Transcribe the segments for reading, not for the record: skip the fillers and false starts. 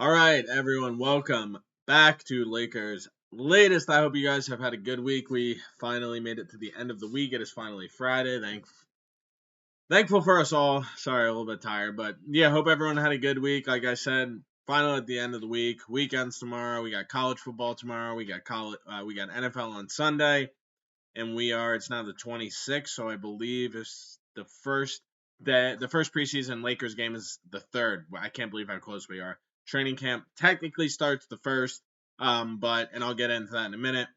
All right, everyone, welcome back to Lakers latest. I hope you guys have had a good week. We finally made it to the end of the week. It is finally Friday. Thankful for us all. Sorry, a little bit tired, but yeah, hope everyone had a good week. Like I said, final at the end of the week. Weekends tomorrow. We got college football tomorrow. We got NFL on Sunday, and it's now the 26th, so I believe it's the first preseason Lakers game is the third. I can't believe how close we are. Training camp technically starts the first, and I'll get into that in a minute.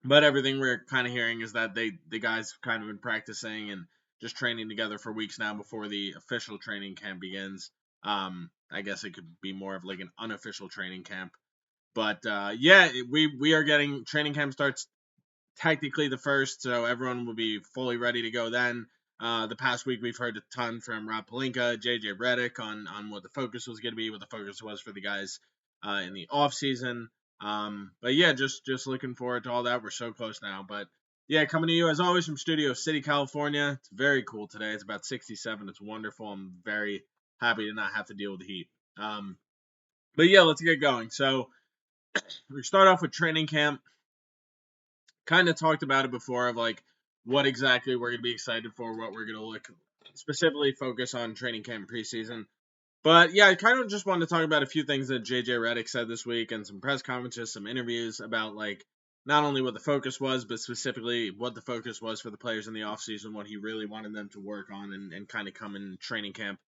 But everything we're kind of hearing is that the guys have kind of been practicing and just training together for weeks now before the official training camp begins. I guess it could be more of like an unofficial training camp. But yeah, we are getting training camp starts technically the first, so everyone will be fully ready to go then. The past week we've heard a ton from Rob Pelinka, JJ Redick on what the focus was going to be, what the focus was for the guys in the offseason. But yeah, just looking forward to all that. We're so close now. But yeah, coming to you as always from Studio City, California. It's very cool today. It's about 67. It's wonderful. I'm very happy to not have to deal with the heat. But yeah, let's get going. So we start off with training camp. Kind of talked about it before of like what exactly we're going to be excited for, what we're going to look specifically focus on training camp preseason. But yeah, I kind of just wanted to talk about a few things that JJ Redick said this week and some press conferences, some interviews about like not only what the focus was, but specifically what the focus was for the players in the offseason, what he really wanted them to work on and kind of come in training camp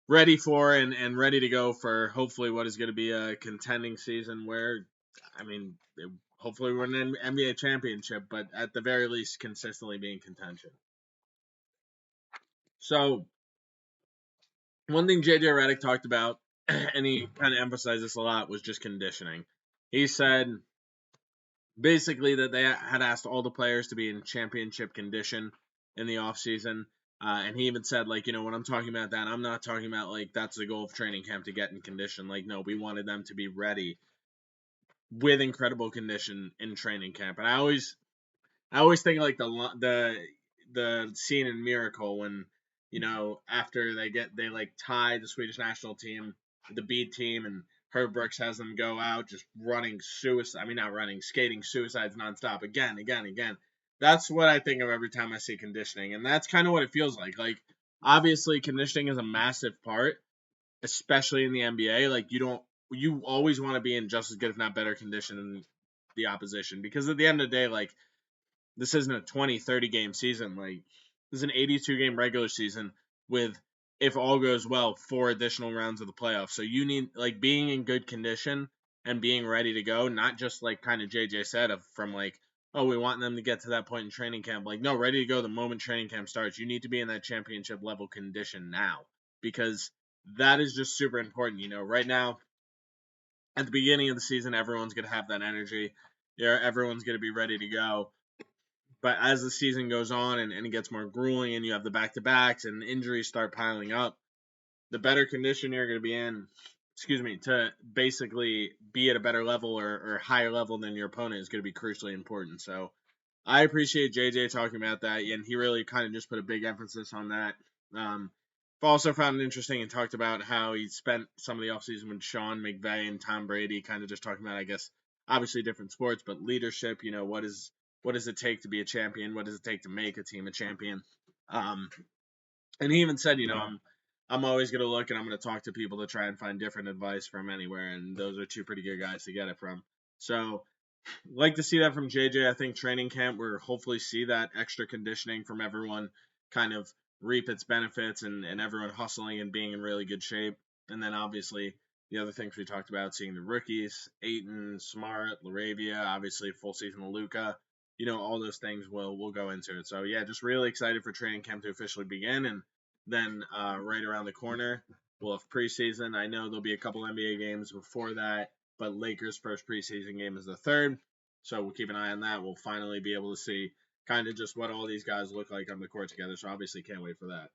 ready for and ready to go for hopefully what is going to be a contending season where, I mean, hopefully we're in an NBA championship, but at the very least consistently being contention. So one thing JJ Redick talked about, and he kind of emphasized this a lot, was just conditioning. He said basically that they had asked all the players to be in championship condition in the offseason. And he even said, like, when I'm talking about that, I'm not talking about, like, that's the goal of training camp to get in condition. Like, no, we wanted them to be ready with incredible condition in training camp. And I always think, like, the scene in Miracle when, after they like, tie the Swedish national team, the B team, and Herb Brooks has them go out just running skating suicides nonstop again. That's what I think of every time I see conditioning, and that's kind of what it feels like. Like, obviously, conditioning is a massive part, especially in the NBA. Like, you always want to be in just as good, if not better, condition than the opposition, because at the end of the day, like, this isn't a 20, 30 game season. Like, this is an 82 game regular season with, if all goes well, 4 additional rounds of the playoffs. So you need, like, being in good condition and being ready to go, not just like kind of JJ said from like, oh, we want them to get to that point in training camp. Like, no, ready to go the moment training camp starts. You need to be in that championship level condition now, because that is just super important. Right now, at the beginning of the season, everyone's going to have that energy. Yeah, everyone's going to be ready to go. But as the season goes on and it gets more grueling and you have the back-to-backs and injuries start piling up, the better condition you're going to be in, to basically be at a better level or higher level than your opponent is going to be crucially important. So I appreciate JJ talking about that, and he really kind of just put a big emphasis on that. I've also found it interesting and talked about how he spent some of the offseason with Sean McVay and Tom Brady, kind of just talking about, I guess, obviously different sports, but leadership. What does it take to be a champion? What does it take to make a team a champion? And he even said, I'm always going to look and I'm going to talk to people to try and find different advice from anywhere, and those are 2 pretty good guys to get it from. So, like to see that from JJ. I think training camp, we'll hopefully see that extra conditioning from everyone kind of reap its benefits and everyone hustling and being in really good shape. And then obviously the other things we talked about, seeing the rookies, Ayton, Smart, Laravia, obviously full season of Luka, all those things we'll go into it. So yeah, just really excited for training camp to officially begin. And then right around the corner, we'll have preseason. I know there'll be a couple NBA games before that, but Lakers' first preseason game is the 3rd. So we'll keep an eye on that. We'll finally be able to see kind of just what all these guys look like on the court together. So obviously can't wait for that.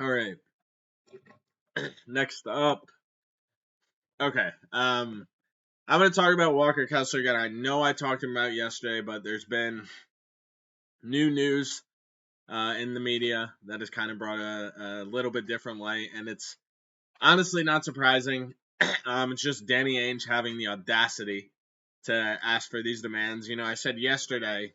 All right. Next up. Okay. I'm going to talk about Walker Kessler again. I know I talked about yesterday, but there's been new news in the media that has kind of brought a little bit different light, and it's Honestly, not surprising. It's just Danny Ainge having the audacity to ask for these demands. I said yesterday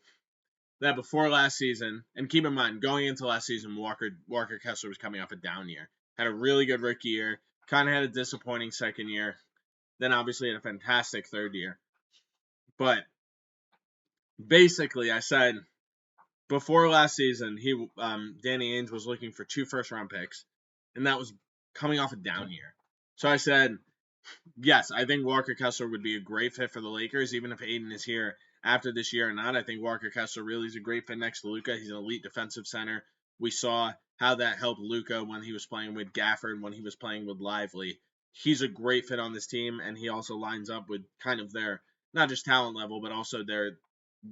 that before last season, and keep in mind, going into last season, Walker Kessler was coming off a down year. Had a really good rookie year, kind of had a disappointing second year, then obviously had a fantastic third year. But basically, I said before last season, Danny Ainge was looking for 2 first-round picks, and that was coming off a down year. So I said, yes, I think Walker Kessler would be a great fit for the Lakers, even if Aiden is here after this year or not. I think Walker Kessler really is a great fit next to Luka. He's an elite defensive center. We saw how that helped Luka when he was playing with Gafford, when he was playing with Lively. He's a great fit on this team, and he also lines up with kind of their, not just talent level, but also their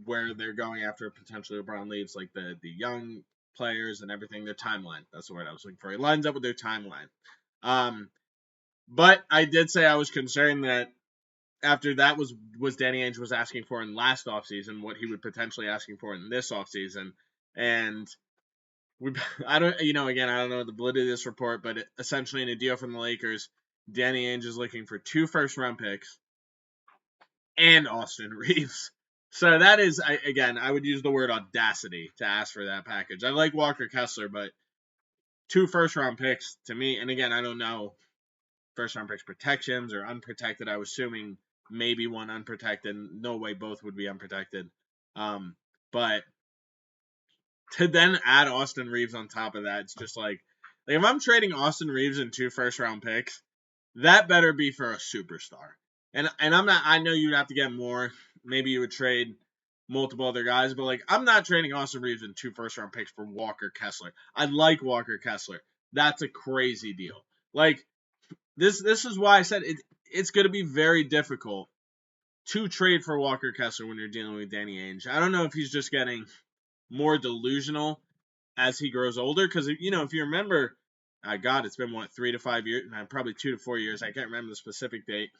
where they're going after potentially LeBron leaves, like the young players and everything, their timeline. That's the word I was looking for. He lines up with their timeline. But I did say I was concerned that after that was Danny Ainge was asking for in last offseason, what he would potentially asking for in this offseason. And I don't know the validity of this report, but essentially in a deal from the Lakers, Danny Ainge is looking for 2 first-round picks and Austin Reeves. So that is, I would use the word audacity to ask for that package. I like Walker Kessler, but 2 first-round picks to me, and again, I don't know first-round picks protections or unprotected. I was assuming maybe one unprotected. No way both would be unprotected. But to then add Austin Reeves on top of that, it's just like if I'm trading Austin Reeves and 2 first-round picks, that better be for a superstar. And I'm not. I know you'd have to get more. Maybe you would trade multiple other guys, but I'm not trading Austin Reeves and 2 first-round picks for Walker Kessler. I like Walker Kessler. That's a crazy deal. This is why I said it's going to be very difficult to trade for Walker Kessler when you're dealing with Danny Ainge. I don't know if he's just getting more delusional as he grows older, because if you remember, God, it's been 3 to 5 years, probably 2 to 4 years. I can't remember the specific date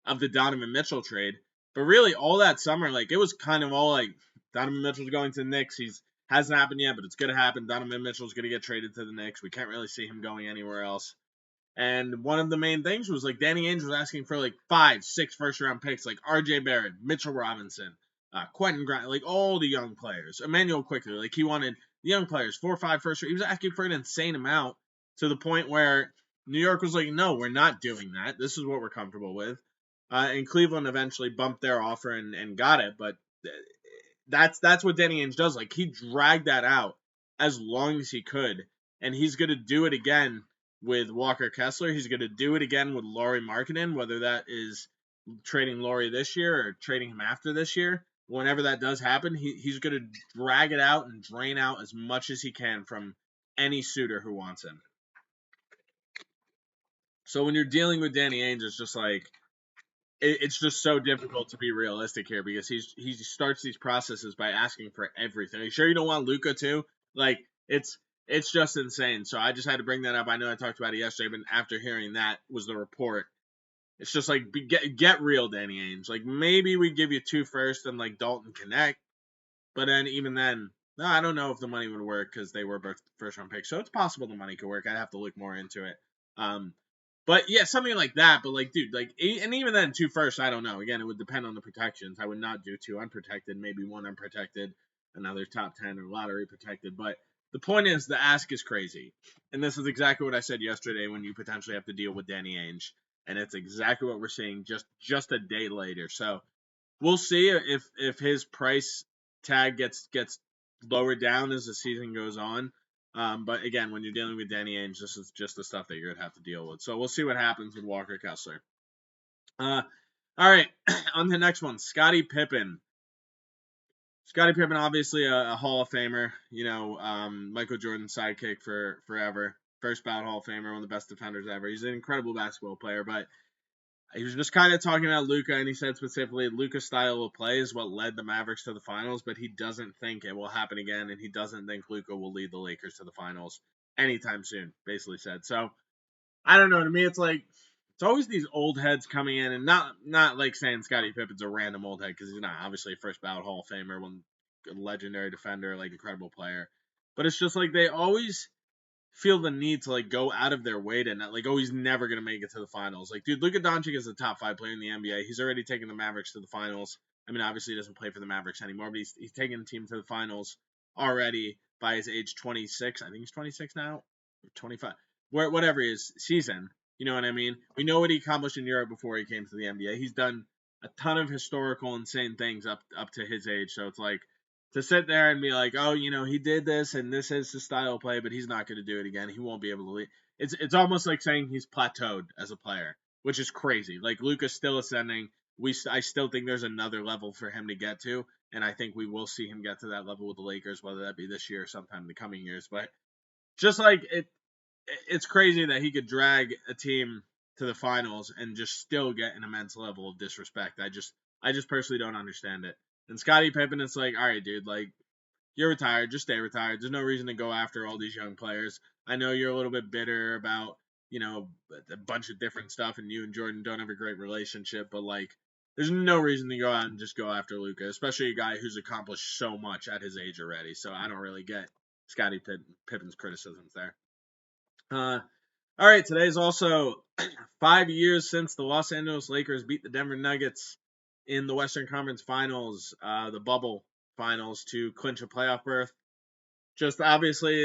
of the Donovan Mitchell trade, but really all that summer, it was kind of all Donovan Mitchell's going to the Knicks. He's hasn't happened yet, but it's going to happen. Donovan Mitchell's going to get traded to the Knicks. We can't really see him going anywhere else. And one of the main things was Danny Ainge was asking for 5, 6 first round picks, like R.J. Barrett, Mitchell Robinson, Quentin Grimes, all the young players. Emmanuel Quickly, he wanted the young players, 4 or 5 first. He was asking for an insane amount to the point where New York was like, no, we're not doing that. This is what we're comfortable with. And Cleveland eventually bumped their offer and got it, but that's what Danny Ainge does. He dragged that out as long as he could, and he's gonna do it again with Walker Kessler. He's gonna do it again with Lauri Markkanen, whether that is trading Lauri this year or trading him after this year. Whenever that does happen, he's gonna drag it out and drain out as much as he can from any suitor who wants him. So when you're dealing with Danny Ainge, it's just it's just so difficult to be realistic here because he starts these processes by asking for everything. Are you sure you don't want Luka too? It's just insane. So I just had to bring that up. I know I talked about it yesterday, but after hearing that was the report. It's just get real, Danny Ainge. Maybe we give you 2 first and Dalton Connect, but then even then, no, I don't know if the money would work because they were both first round picks. So it's possible the money could work. I'd have to look more into it. But yeah, something like that. But dude, and even then, 2 first, I don't know. Again, it would depend on the protections. I would not do 2 unprotected, maybe 1 unprotected, another top 10 or lottery protected. But the point is, the ask is crazy, and this is exactly what I said yesterday when you potentially have to deal with Danny Ainge, and it's exactly what we're seeing just a day later. So we'll see if his price tag gets lowered down as the season goes on. But again, when you're dealing with Danny Ainge, this is just the stuff that you're going to have to deal with. So we'll see what happens with Walker Kessler. All right, on to the next one, Scottie Pippen. Scottie Pippen, obviously a Hall of Famer, Michael Jordan's sidekick for forever. First ballot Hall of Famer, one of the best defenders ever. He's an incredible basketball player, but he was just kind of talking about Luka, and he said specifically Luka's style of play is what led the Mavericks to the finals, but he doesn't think it will happen again, and he doesn't think Luka will lead the Lakers to the finals anytime soon, basically said. So, I don't know. To me, it's it's always these old heads coming in, and not saying Scottie Pippen's a random old head, because he's not. Obviously, a first ballot Hall of Famer, one legendary defender, incredible player. But it's just they always feel the need to like go out of their way to not like, oh, he's never gonna make it to the finals. Like, dude, Luka Doncic is the top 5 player in the NBA. He's already taken the Mavericks to the finals. I mean, obviously he doesn't play for the Mavericks anymore, but he's taken the team to the finals already by his age 26. I think he's 26 now, 25, whatever his season. You know what I mean? We know what he accomplished in Europe before he came to the NBA. He's done a ton of historical, insane things up to his age. So it's like, to sit there and be like, oh, he did this and this is his style of play, but he's not going to do it again. He won't be able to lead. It's almost like saying he's plateaued as a player, which is crazy. Like, Luka's still ascending. I still think there's another level for him to get to, and I think we will see him get to that level with the Lakers, whether that be this year or sometime in the coming years. But just like it's crazy that he could drag a team to the finals and just still get an immense level of disrespect. I just personally don't understand it. And Scottie Pippen, it's like, all right, dude, like, you're retired, just stay retired. There's no reason to go after all these young players. I know you're a little bit bitter about, a bunch of different stuff, and you and Jordan don't have a great relationship, but like, there's no reason to go out and just go after Luka, especially a guy who's accomplished so much at his age already. So I don't really get Scottie Pippen's criticisms there. All right, today's also 5 years since the Los Angeles Lakers beat the Denver Nuggets in the Western Conference Finals, the bubble finals, to clinch a playoff berth. Just obviously,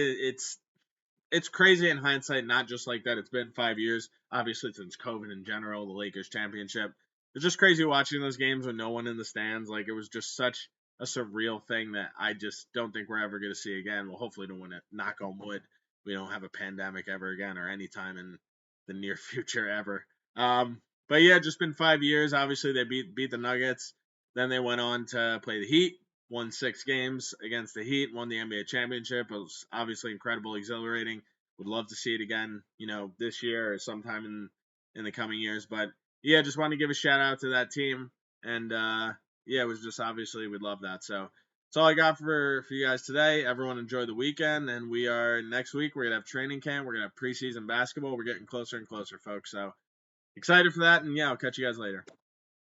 it's crazy in hindsight, not just like that it's been 5 years, obviously since COVID in general, the Lakers championship. It's just crazy watching those games with no one in the stands. Like, it was just such a surreal thing that I just don't think we're ever going to see again. Well, hopefully don't want to knock on wood. We don't have a pandemic ever again or any time in the near future ever. But yeah, just been 5 years. Obviously, they beat the Nuggets. Then they went on to play the Heat, won 6 games against the Heat, won the NBA championship. It was obviously incredible, exhilarating. Would love to see it again, this year or sometime in the coming years. But yeah, just want to give a shout out to that team. And yeah, it was just obviously we'd love that. So that's all I got for you guys today. Everyone enjoy the weekend, and we are next week. We're gonna have training camp. We're gonna have preseason basketball. We're getting closer and closer, folks. So excited for that, and yeah, I'll catch you guys later.